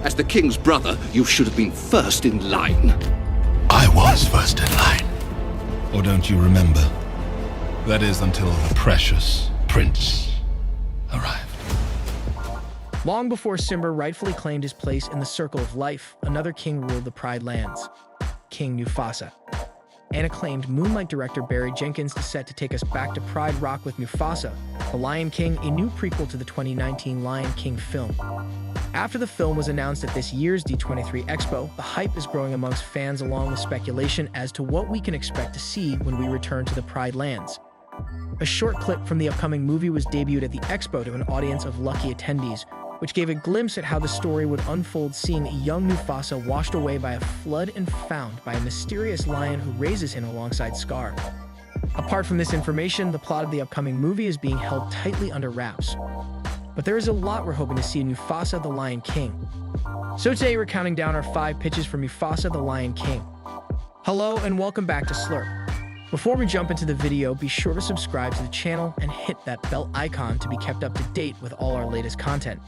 As the king's brother, you should have been first in line. I was first in line. Or don't you remember? That is until the precious prince arrived. Long before Simba rightfully claimed his place in the circle of life, another king ruled the Pride Lands, King Mufasa. And acclaimed Moonlight director Barry Jenkins is set to take us back to Pride Rock with Mufasa, The Lion King, a new prequel to the 2019 Lion King film. After the film was announced at this year's D23 Expo, the hype is growing amongst fans along with speculation as to what we can expect to see when we return to the Pride Lands. A short clip from the upcoming movie was debuted at the Expo to an audience of lucky attendees, which gave a glimpse at how the story would unfold, seeing a young Mufasa washed away by a flood and found by a mysterious lion who raises him alongside Scar. Apart from this information, the plot of the upcoming movie is being held tightly under wraps. But there is a lot we're hoping to see in Mufasa the Lion King. So today we're counting down our 5 pitches for Mufasa the Lion King. Hello and welcome back to Slurp. Before we jump into the video, be sure to subscribe to the channel and hit that bell icon to be kept up to date with all our latest content.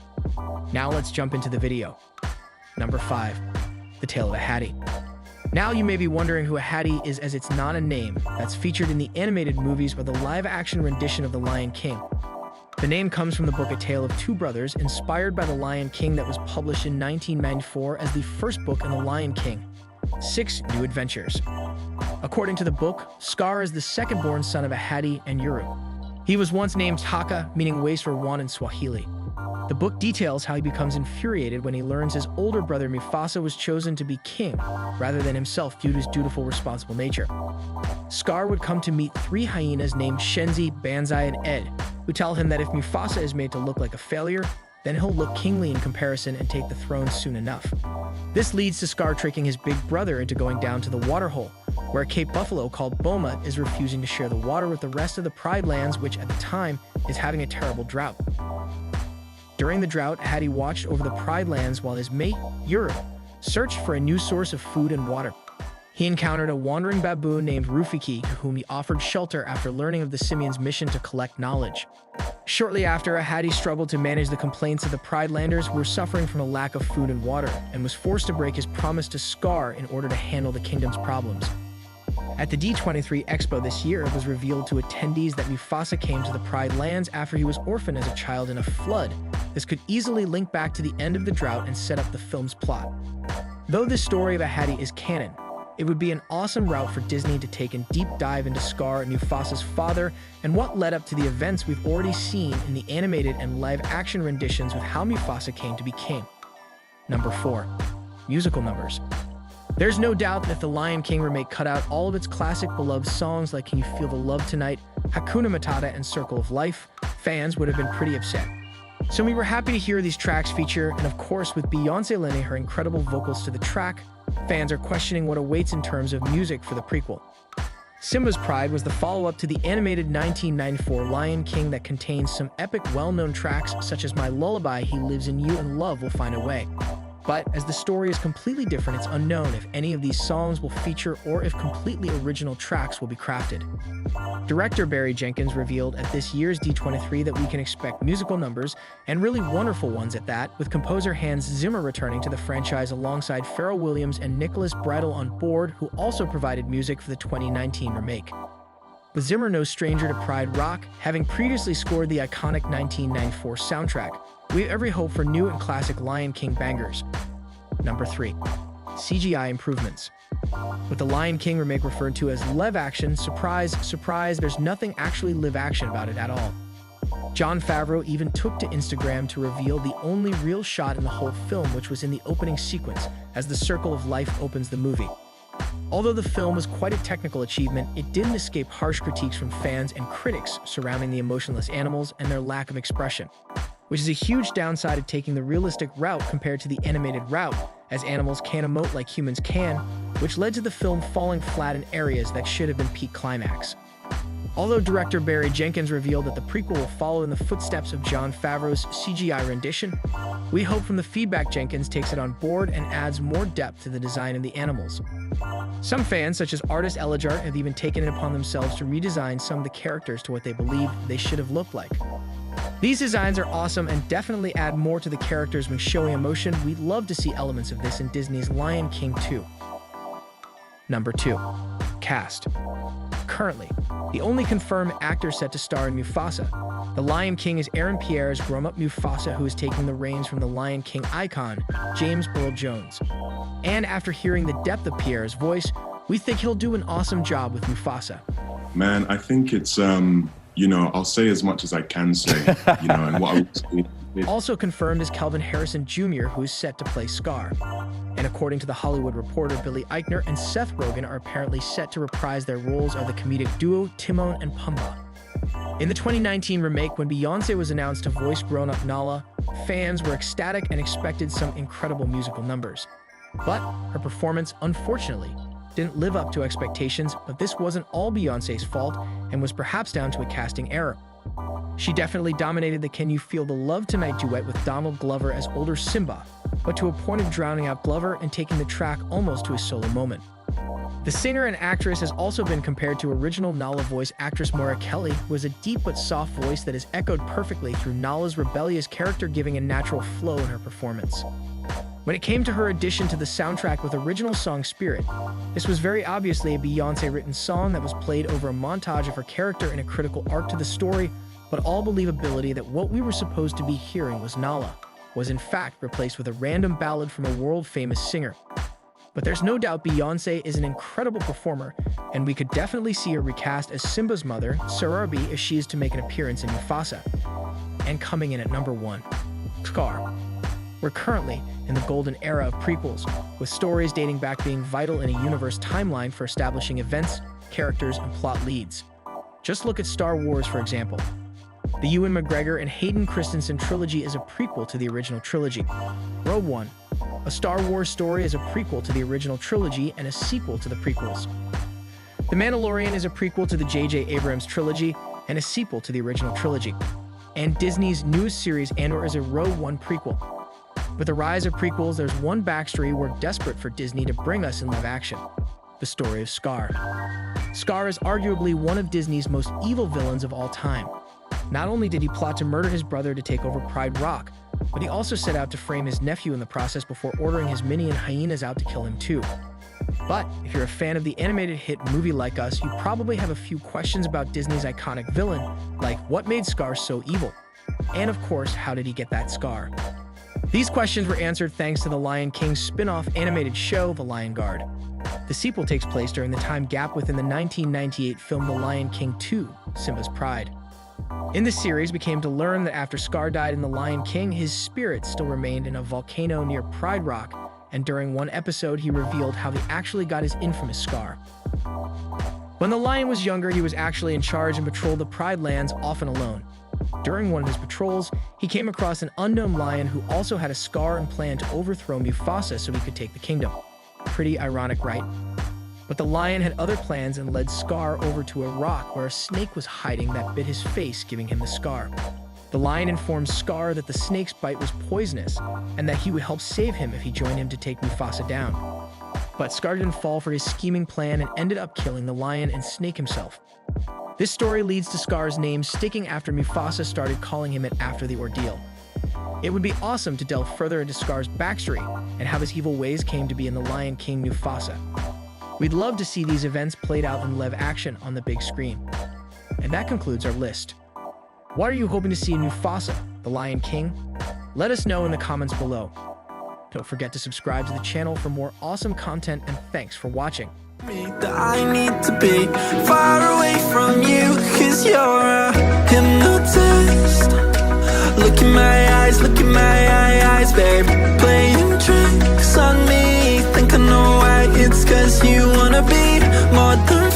Now let's jump into the video. Number 5. The Tale of a Hattie. Now you may be wondering who a Hattie is, as it's not a name that's featured in the animated movies or the live-action rendition of The Lion King. The name comes from the book A Tale of Two Brothers, inspired by The Lion King, that was published in 1994 as the first book in The Lion King, 6 New Adventures. According to the book, Scar is the second-born son of a Hattie and Uru. He was once named Taka, meaning waist or wand in Swahili. The book details how he becomes infuriated when he learns his older brother Mufasa was chosen to be king, rather than himself, due to his dutiful, responsible nature. Scar would come to meet 3 hyenas named Shenzi, Banzai, and Ed, who tell him that if Mufasa is made to look like a failure, then he'll look kingly in comparison and take the throne soon enough. This leads to Scar tricking his big brother into going down to the waterhole, where a Cape buffalo called Boma is refusing to share the water with the rest of the Pride Lands, which at the time is having a terrible drought. During the drought, Hattie watched over the Pride Lands while his mate, Uru, searched for a new source of food and water. He encountered a wandering baboon named Rufiki, to whom he offered shelter after learning of the simian's mission to collect knowledge. Shortly after, Hattie struggled to manage the complaints of the Pride Landers who were suffering from a lack of food and water, and was forced to break his promise to Scar in order to handle the kingdom's problems. At the D23 Expo this year, it was revealed to attendees that Mufasa came to the Pride Lands after he was orphaned as a child in a flood. This could easily link back to the end of the drought and set up the film's plot. Though this story of a Hattie is canon, it would be an awesome route for Disney to take a deep dive into Scar, Mufasa's father, and what led up to the events we've already seen in the animated and live-action renditions with how Mufasa came to be king. Number 4. Musical numbers. There's no doubt that the Lion King remake cut out all of its classic beloved songs like Can You Feel the Love Tonight, Hakuna Matata, and Circle of Life. Fans would have been pretty upset. So we were happy to hear these tracks feature, and of course with Beyoncé lending her incredible vocals to the track, fans are questioning what awaits in terms of music for the prequel. Simba's Pride was the follow-up to the animated 1994 Lion King that contains some epic well-known tracks such as My Lullaby, He Lives in You, and Love Will Find a Way. But as the story is completely different, it's unknown if any of these songs will feature or if completely original tracks will be crafted. Director Barry Jenkins revealed at this year's D23 that we can expect musical numbers, and really wonderful ones at that, with composer Hans Zimmer returning to the franchise alongside Pharrell Williams and Nicholas Bridle on board, who also provided music for the 2019 remake. With Zimmer no stranger to Pride Rock, having previously scored the iconic 1994 soundtrack, we have every hope for new and classic Lion King bangers. Number 3. CGI improvements. With the Lion King remake referred to as live-action, surprise, surprise, there's nothing actually live-action about it at all. Jon Favreau even took to Instagram to reveal the only real shot in the whole film, which was in the opening sequence, as the Circle of Life opens the movie. Although the film was quite a technical achievement, it didn't escape harsh critiques from fans and critics surrounding the emotionless animals and their lack of expression, which is a huge downside of taking the realistic route compared to the animated route, as animals can't emote like humans can, which led to the film falling flat in areas that should have been peak climax. Although director Barry Jenkins revealed that the prequel will follow in the footsteps of Jon Favreau's CGI rendition, we hope from the feedback Jenkins takes it on board and adds more depth to the design of the animals. Some fans, such as artist Elijart, have even taken it upon themselves to redesign some of the characters to what they believe they should have looked like. These designs are awesome and definitely add more to the characters when showing emotion. We'd love to see elements of this in Disney's Lion King 2. Number 2. Cast. Currently, the only confirmed actor set to star in Mufasa, The Lion King, is Aaron Pierre's grown-up Mufasa, who is taking the reins from the Lion King icon, James Earl Jones. And after hearing the depth of Pierre's voice, we think he'll do an awesome job with Mufasa. Man, I think it's, I'll say as much as I can say, and what I would say. Also confirmed is Kelvin Harrison Jr., who is set to play Scar. And according to The Hollywood Reporter, Billy Eichner and Seth Rogen are apparently set to reprise their roles as the comedic duo Timon and Pumbaa. In the 2019 remake, when Beyoncé was announced to voice grown-up Nala, fans were ecstatic and expected some incredible musical numbers. But her performance, unfortunately, didn't live up to expectations, but this wasn't all Beyoncé's fault and was perhaps down to a casting error. She definitely dominated the Can You Feel the Love Tonight duet with Donald Glover as older Simba, but to a point of drowning out Glover and taking the track almost to a solo moment. The singer and actress has also been compared to original Nala voice actress Moira Kelly, who has a deep but soft voice that is echoed perfectly through Nala's rebellious character, giving a natural flow in her performance. When it came to her addition to the soundtrack with original song Spirit, this was very obviously a Beyoncé-written song that was played over a montage of her character in a critical arc to the story, but all believability that what we were supposed to be hearing was Nala was in fact replaced with a random ballad from a world-famous singer. But there's no doubt Beyoncé is an incredible performer, and we could definitely see her recast as Simba's mother, Sarabi, as she is to make an appearance in Mufasa. And coming in at number 1, Scar. We're currently in the golden era of prequels, with stories dating back being vital in a universe timeline for establishing events, characters, and plot leads. Just look at Star Wars, for example. The Ewan McGregor and Hayden Christensen trilogy is a prequel to the original trilogy. Rogue One, a Star Wars story, is a prequel to the original trilogy and a sequel to the prequels. The Mandalorian is a prequel to the J.J. Abrams trilogy and a sequel to the original trilogy. And Disney's newest series, Andor, is a Rogue One prequel. With the rise of prequels, there's one backstory we're desperate for Disney to bring us in live action: the story of Scar. Scar is arguably one of Disney's most evil villains of all time. Not only did he plot to murder his brother to take over Pride Rock, but he also set out to frame his nephew in the process before ordering his minion hyenas out to kill him too. But if you're a fan of the animated hit movie like us, you probably have a few questions about Disney's iconic villain, like what made Scar so evil? And of course, how did he get that scar? These questions were answered thanks to the Lion King spin-off animated show, The Lion Guard. The sequel takes place during the time gap within the 1998 film The Lion King 2, Simba's Pride. In the series, we came to learn that after Scar died in The Lion King, his spirit still remained in a volcano near Pride Rock, and during one episode, he revealed how he actually got his infamous scar. When the lion was younger, he was actually in charge and patrolled the Pride lands often alone. During one of his patrols, he came across an unknown lion who also had a scar and planned to overthrow Mufasa so he could take the kingdom. Pretty ironic, right? But the lion had other plans and led Scar over to a rock where a snake was hiding that bit his face, giving him the scar. The lion informed Scar that the snake's bite was poisonous and that he would help save him if he joined him to take Mufasa down. But Scar didn't fall for his scheming plan and ended up killing the lion and snake himself. This story leads to Scar's name sticking after Mufasa started calling him it after the ordeal. It would be awesome to delve further into Scar's backstory and how his evil ways came to be in The Lion King Mufasa. We'd love to see these events played out in live action on the big screen. And that concludes our list. What are you hoping to see in Mufasa, The Lion King? Let us know in the comments below. Don't forget to subscribe to the channel for more awesome content, and thanks for watching. That I need to be far away from you, 'cause you're a hypnotist. Look in my eyes, babe, playing tricks on me. Think I know why, it's 'cause you wanna be more than